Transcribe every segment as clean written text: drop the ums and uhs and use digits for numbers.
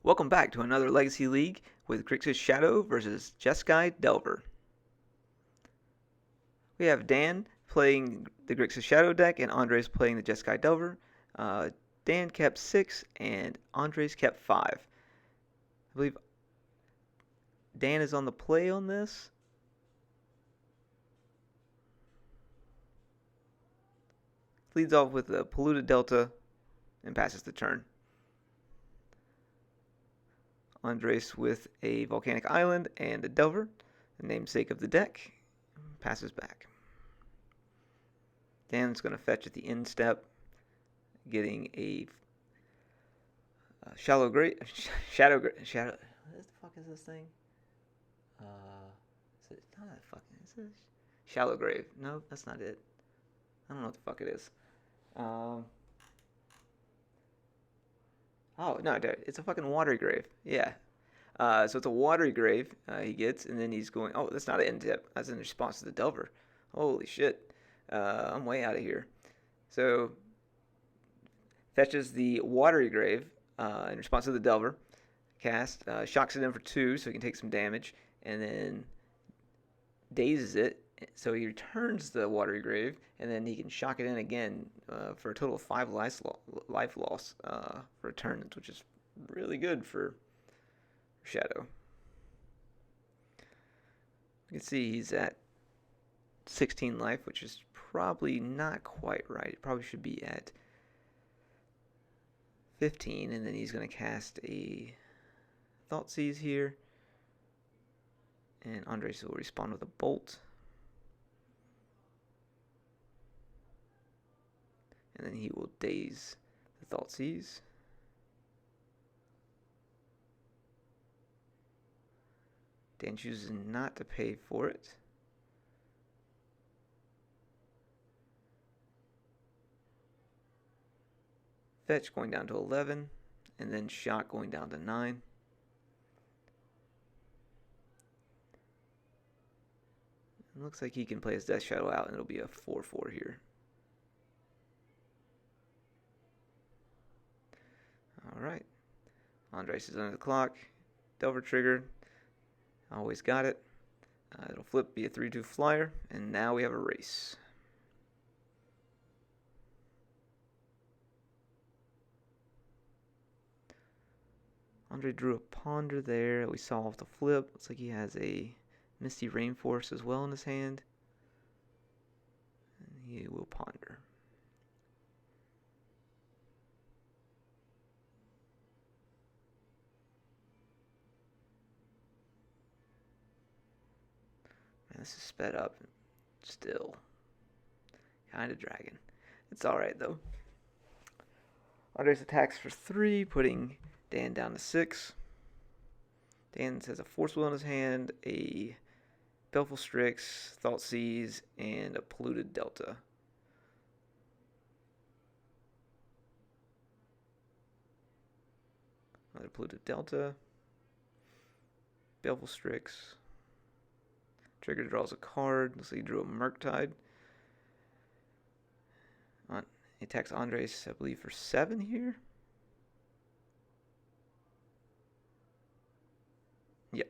Welcome back to another Legacy League with Grixis Shadow versus Jeskai Delver. We have Dan playing the Grixis Shadow deck and Andres playing the Jeskai Delver. Dan kept 6 and Andres kept 5. I believe Dan is on the play on this. Leads off with a Polluted Delta and passes the turn. Andres with a Volcanic Island and a Delver, the namesake of the deck, passes back. Dan's going to fetch at the end step, getting a Shadow. What the fuck is this thing? Is it not that fucking? Is it Shallow Grave? No, that's not it. I don't know what the fuck it is. Oh no, it's a fucking Watery Grave. Yeah. So it's a Watery Grave he gets, and then he's going. Oh, that's not an end tip. That's in response to the Delver. Holy shit. I'm way out of here. So fetches the Watery Grave in response to the Delver. Cast, shocks it in for 2 so he can take some damage, and then dazes it. So he returns the Watery Grave, and then he can shock it in again for a total of 5 life loss for a turn, which is really good for Shadow. You can see he's at 16 life, which is probably not quite right. It probably should be at 15, and then he's going to cast a Thoughtseize here, and Andres will respond with a Bolt. And then he will daze the Thoughtseize. Dan chooses not to pay for it. Fetch going down to 11, and then shock going down to 9. It looks like he can play his Death Shadow out, and it'll be a 4/4 here. Alright. Andres is under the clock. Delver triggered. Always got it. It'll flip, be a 3/2 flyer, and now we have a race. Andre drew a Ponder there. We saw off the flip. Looks like he has a Misty Rainforest as well in his hand. And he will Ponder. Man, this is sped up. Still. Kind of dragging. It's alright though. Andres attacks for 3, putting Dan down to 6. Dan has a Force Will in his hand, a Baleful Strix, Thoughtseize, and a Polluted Delta. Another Polluted Delta. Baleful Strix. Trigger draws a card. Looks like he drew a Murktide. He attacks Andres, I believe, for 7 here. Yep.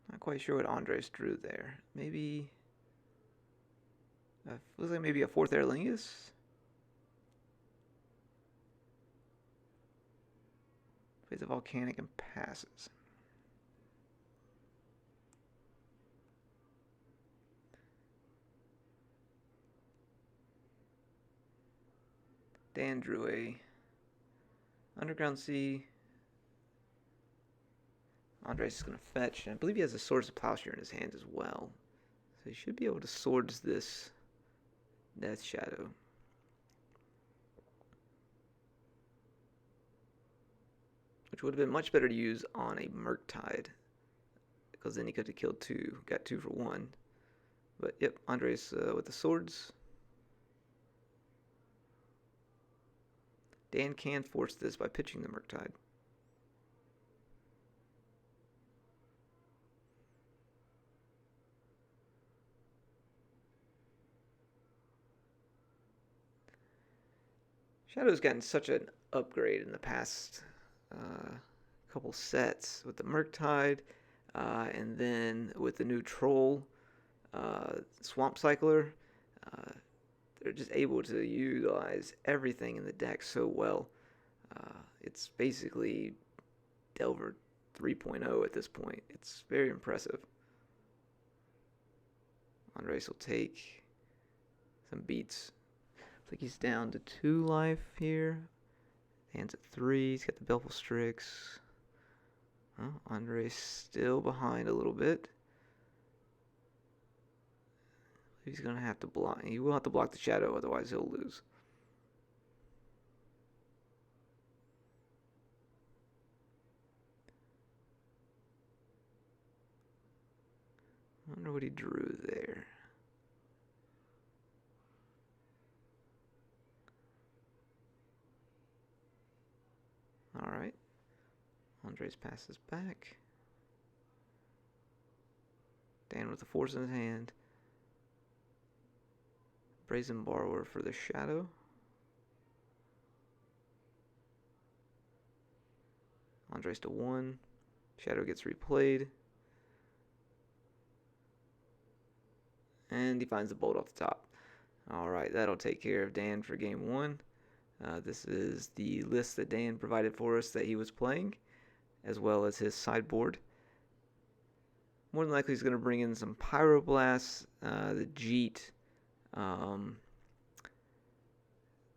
Not quite sure what Andres drew there. Maybe. Looks like maybe a 4th Aerlingus. Plays a Volcanic and passes. Dan drew a Underground Sea. Andres is going to fetch. And I believe he has a Swords of Plowshare in his hand as well. So he should be able to Swords this Death Shadow. Which would have been much better to use on a Murktide, because then he could have killed 2, got 2 for 1. But yep, Andres with the swords. Dan can force this by pitching the Murktide. Shadow's gotten such an upgrade in the past couple sets with the Murktide, and then with the new Troll Swamp Cycler. Uh, they're just able to utilize everything in the deck so well. It's basically Delver 3.0 at this point. It's very impressive. Andres will take some beats. Looks like he's down to 2 life here. Hands at 3. He's got the Belful Strix. Oh, Andres still behind a little bit. He's going to have to block. He will have to block the shadow, otherwise he'll lose. I wonder what he drew there. Alright. Andres passes back. Dan with the force in his hand. Brazen Borrower for the shadow. Andres to 1. Shadow gets replayed. And he finds the bolt off the top. Alright, that'll take care of Dan for game 1. This is the list that Dan provided for us that he was playing, as well as his sideboard. More than likely he's going to bring in some Pyroblasts, the Jeet,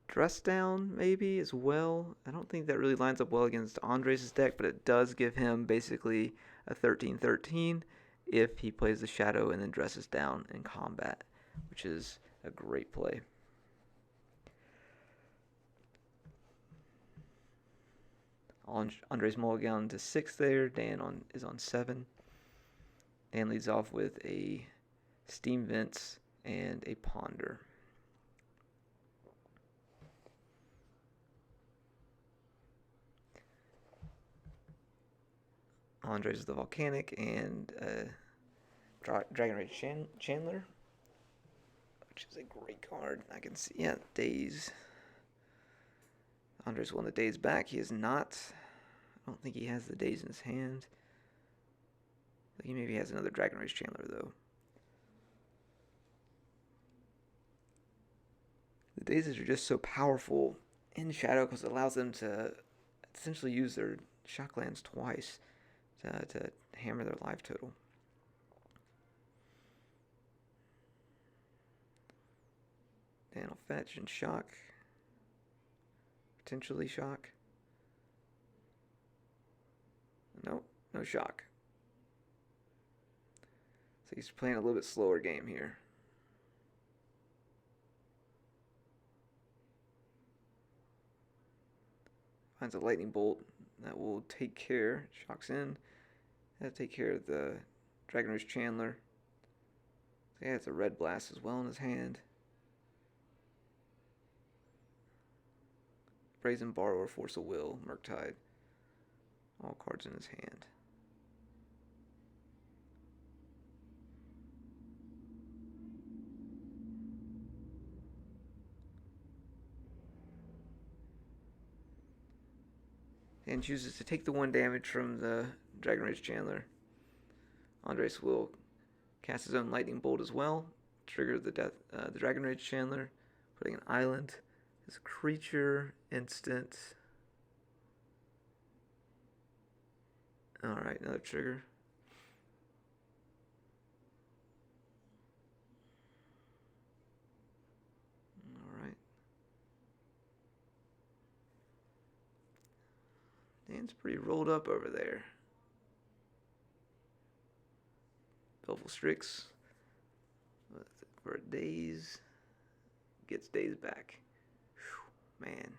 Dress Down maybe as well. I don't think that really lines up well against Andres' deck, but it does give him basically a 13-13 if he plays the Shadow and then dresses down in combat, which is a great play. Andres mulligan to 6 there. Dan is on 7. Dan leads off with a Steam Vents and a Ponder. Andres is the Volcanic and Dragon Rage Chandler, which is a great card. I can see, yeah, Daze. Andres won the Daze back. He is not. I don't think he has the Daze in his hand. He maybe has another Dragon Rage Chandler, though. The Dazes are just so powerful in Shadow because it allows them to essentially use their Shocklands twice to hammer their life total. Dan will fetch and shock. Potentially shock. Nope, no shock. So he's playing a little bit slower game here. Finds a lightning bolt that will take care. Shocks in. That'll take care of the Dragon Rage Chandler. So yeah, it's a red blast as well in his hand. Brazen Borrower, Force of Will, Murktide. All cards in his hand. And chooses to take the 1 damage from the Dragon Rage Chandler. Andres will cast his own Lightning Bolt as well. Trigger the Dragon Rage Chandler. Putting an island. His creature, instant. Alright, another trigger. Alright. Dan's pretty rolled up over there. Belful Strix for a Daze. Gets Daze back. Whew, man.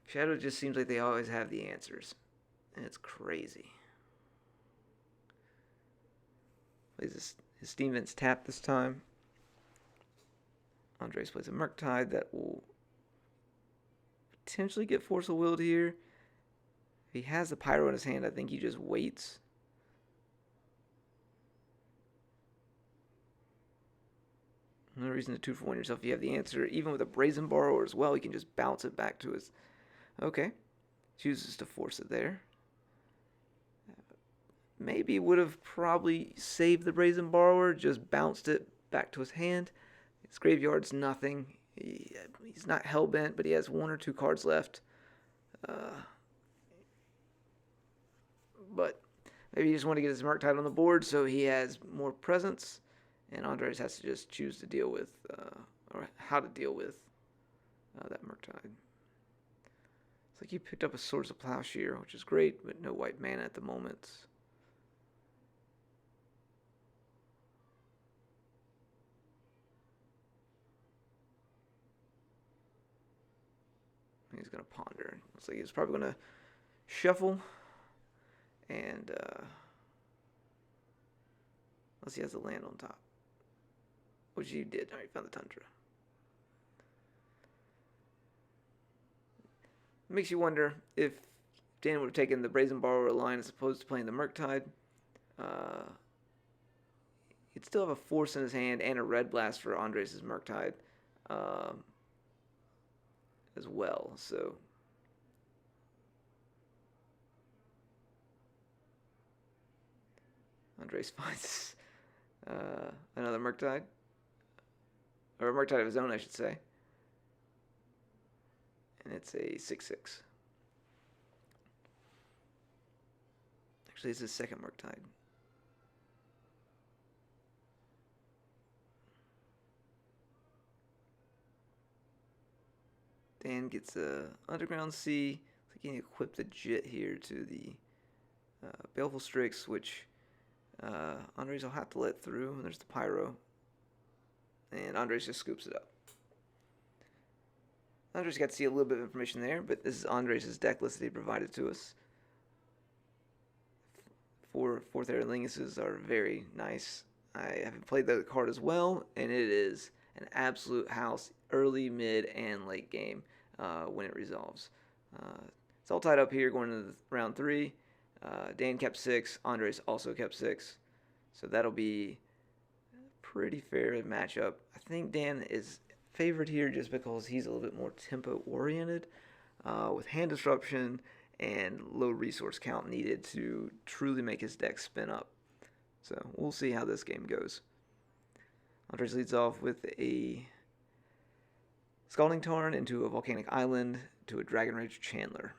Shadow just seems like they always have the answers. And it's crazy. Plays his Steam Vents tap this time. Andres plays a Murktide that will potentially get Force of Will here. If he has the Pyro in his hand, I think he just waits. No reason to 2-for-1 yourself if you have the answer. Even with a Brazen Borrower as well, he can just bounce it back to his... Okay. Chooses to force it there. Maybe would have probably saved the Brazen Borrower, just bounced it back to his hand. His graveyard's nothing. He's not hellbent, but he has 1 or 2 cards left. But maybe he just want to get his Murktide on the board so he has more presence. And Andres has to just choose to deal with, or how to deal with that Murktide. It's like he picked up a Swords of Plowshare, which is great, but no white mana at the moment. He's going to ponder. Looks like he's probably going to shuffle. And unless he has a land on top. Which you did. Alright, found the Tundra. It makes you wonder if Dan would have taken the Brazen Borrower line as opposed to playing the Murktide. He'd still have a Force in his hand and a Red Blast for Andres' Murktide. As well, so Andres finds another Murktide, or a Murktide of his own, I should say, and it's a 6/6. Actually, it's his second Murktide. Dan gets a Underground Sea. I think he can equip the Jit here to the Baleful Strix, which Andres will have to let through. And there's the Pyro. And Andres just scoops it up. Andres got to see a little bit of information there, but this is Andres' deck list that he provided to us. 4 Fourth-Era Linguses are very nice. I haven't played the card as well, and it is an absolute house early, mid, and late game when it resolves. It's all tied up here going into round 3. Dan kept 6. Andres also kept 6. So that'll be a pretty fair matchup. I think Dan is favored here just because he's a little bit more tempo-oriented with hand disruption and low resource count needed to truly make his deck spin up. So we'll see how this game goes. Andres leads off with a Scalding Tarn into a Volcanic Island to a Dragon Rage Chandler.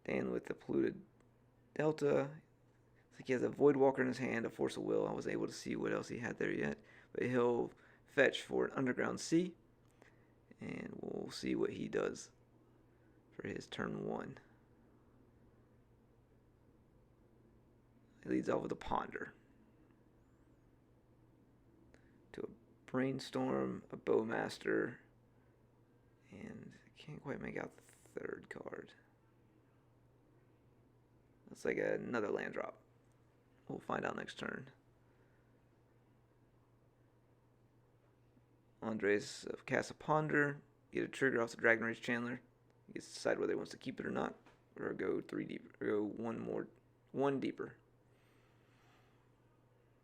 Dan with the Polluted Delta. I think he has a Voidwalker in his hand, a Force of Will. I wasn't able to see what else he had there yet. But he'll fetch for an Underground Sea. And we'll see what he does for his turn 1. He leads off with a Ponder. To a Brainstorm, a Bowmaster, and I can't quite make out the third card. Looks like another land drop. We'll find out next turn. Andres casts a Ponder, get a trigger off the Dragon Rage Chandler. He gets to decide whether he wants to keep it or not, or go 3 deep, or go one deeper.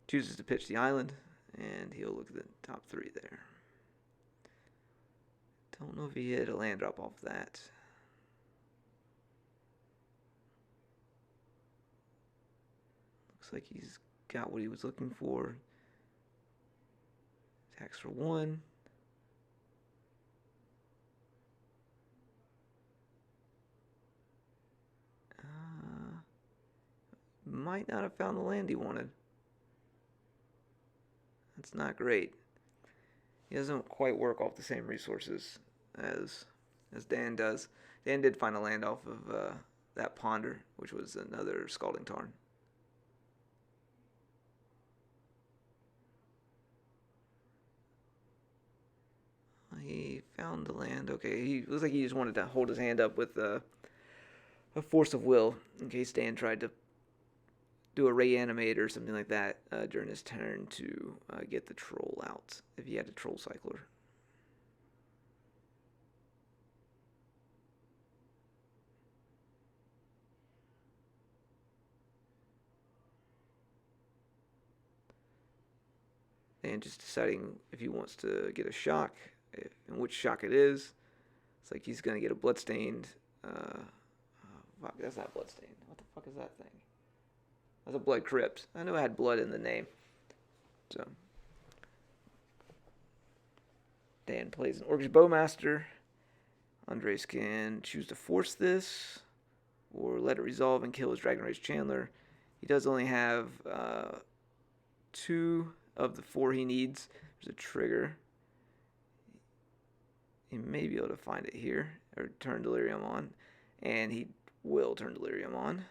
Chooses to pitch the island, and he'll look at the top 3 there. Don't know if he hit a land drop off that. Looks like he's got what he was looking for. Attacks for 1. Might not have found the land he wanted. That's not great. He doesn't quite work off the same resources as Dan does. Dan did find a land off of that Ponder, which was another Scalding Tarn. He found the land. Okay, he looks like he just wanted to hold his hand up with a Force of Will in case Dan tried to do a Reanimate or something like that during his turn to get the Troll out if he had a Troll Cycler. and just deciding if he wants to get a shock and which shock it is. It's like he's gonna get a bloodstained. Fuck, that's not bloodstained. What the fuck is that thing? That's a blood crypt. I knew I had blood in the name. So Dan plays an Orcish Bowmaster. Andres can choose to force this or let it resolve and kill his Dragon Rage Chandler. He does only have 2 of the 4 he needs. There's a trigger. He may be able to find it here or turn Delirium on, and he will turn Delirium on.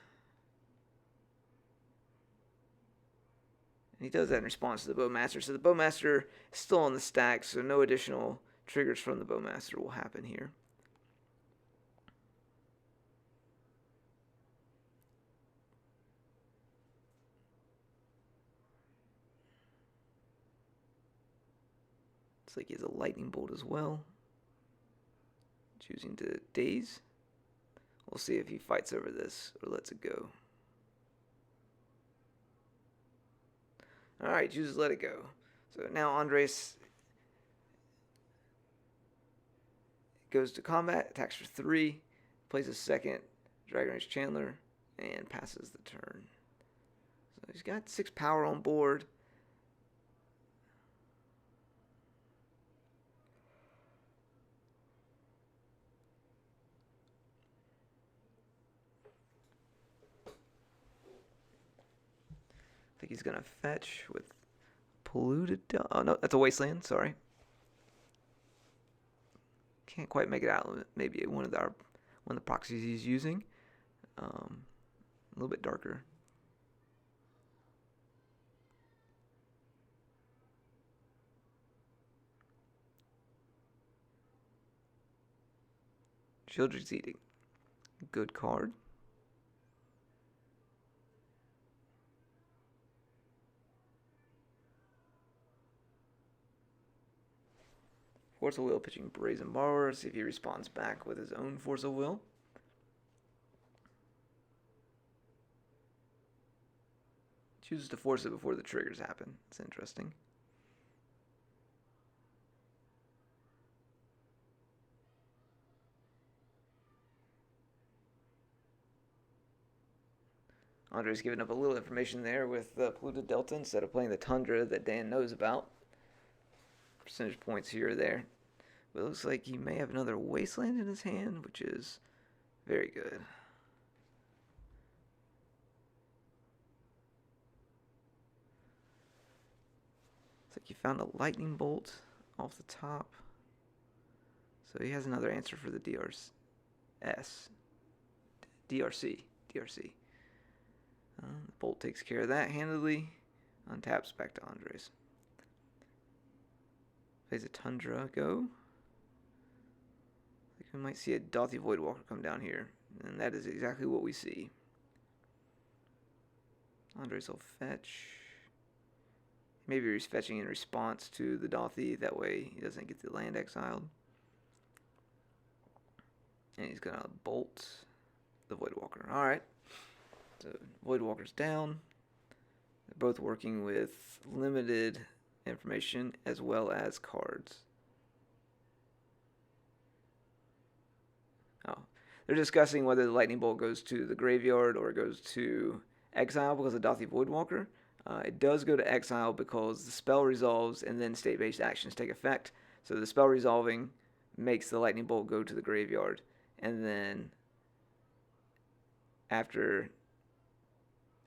And he does that in response to the Bowmaster. So the Bowmaster is still on the stack, so no additional triggers from the Bowmaster will happen here. Looks like he has a Lightning Bolt as well. Choosing to daze. We'll see if he fights over this or lets it go. Alright, chooses let it go. So now Andres goes to combat, attacks for 3, plays a second Dragon Rage Chandler, and passes the turn. So he's got 6 power on board. I think he's going to fetch with Polluted... Oh, no, that's a Wasteland, sorry. Can't quite make it out. Maybe one of the proxies he's using. A little bit darker. Children's Eating. Good card. Force of Will pitching Brazen Borrower. See if he responds back with his own Force of Will. Chooses to force it before the triggers happen. It's interesting. Andre's giving up a little information there with Polluted Delta instead of playing the Tundra that Dan knows about. Percentage points here or there. But it looks like he may have another Wasteland in his hand, which is very good. Looks like he found a Lightning Bolt off the top. So he has another answer for the DRC. The Bolt takes care of that handily. Untaps back to Andres. Plays a Tundra, go. I think we might see a Dauthi Voidwalker come down here. And that is exactly what we see. Andres will fetch. Maybe he's fetching in response to the Dauthi. That way he doesn't get the land exiled. And he's going to bolt the Voidwalker. Alright. So Voidwalker's down. They're both working with limited information as well as cards. Oh, they're discussing whether the Lightning Bolt goes to the graveyard or it goes to exile because of Dauthi Voidwalker. It does go to exile because the spell resolves and then state-based actions take effect. So the spell resolving makes the Lightning Bolt go to the graveyard, and then after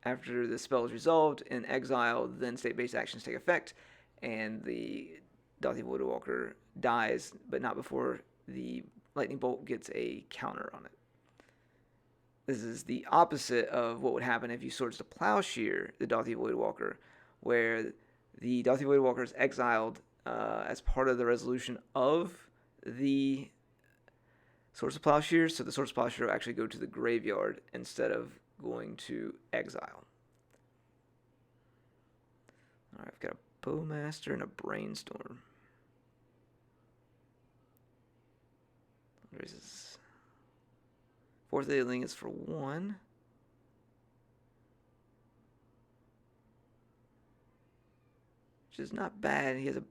the spell is resolved in exile, then state-based actions take effect, and the Dauthi Voidwalker dies, but not before the Lightning Bolt gets a counter on it. This is the opposite of what would happen if you Swords to Plowshare the Dauthi Voidwalker, where the Dauthi Voidwalker is exiled as part of the resolution of the Swords to Plowshare, so the Swords to Plowshare will actually go to the graveyard instead of going to exile. Alright, I've got a Bowmaster and a Brainstorm. There's fourth alien is for 1. which is not bad. He has a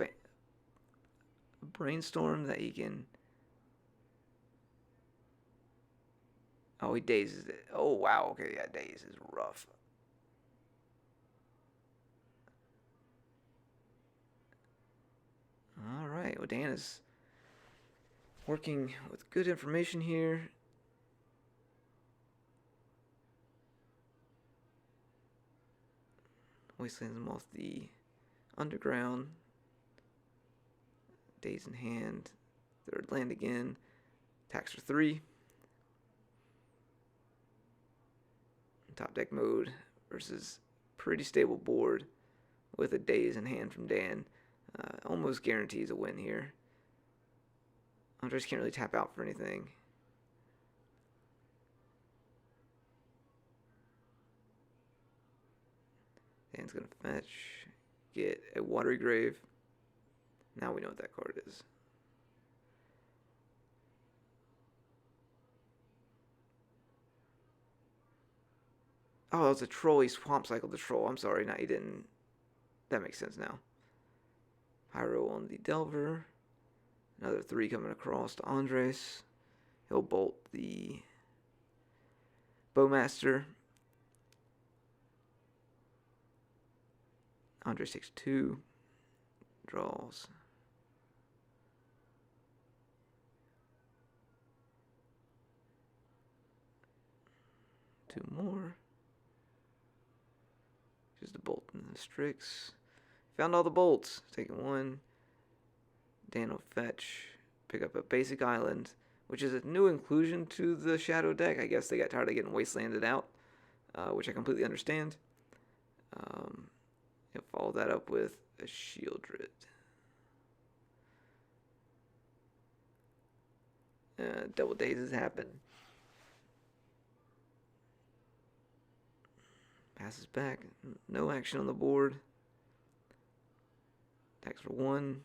brainstorm that he can. Oh, he dazes it. Oh, wow. Okay, yeah, daze is rough. All right. Well, Dan is working with good information here. Wastelands him off the underground. Daze in hand. Third land again. Attacks for 3. Top deck mode versus pretty stable board with a daze in hand from Dan. Almost guarantees a win here. Andres can't really tap out for anything. Dan's gonna fetch, get a watery grave. Now we know what that card is. Oh, it was a troll. He swamp cycled the troll. I'm sorry. No, he didn't. That makes sense now. Pyro on the Delver. Another 3 coming across to Andres. He'll bolt the Bowmaster. Andres takes 2. Draws. Two more. Just a bolt in the Strix. Found all the bolts. Taking 1. Dan will fetch. Pick up a basic island, which is a new inclusion to the Shadow deck. I guess they got tired of getting wastelanded out, which I completely understand. He'll follow that up with a Shieldred. Double dazes happen. Passes back. No action on the board. Attacks for 1.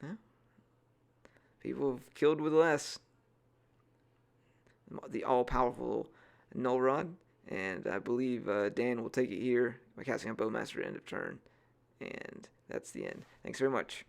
Yeah. People have killed with less. The all-powerful Null Rod. And I believe Dan will take it here by casting a Bowmaster at end of turn. And that's the end. Thanks very much.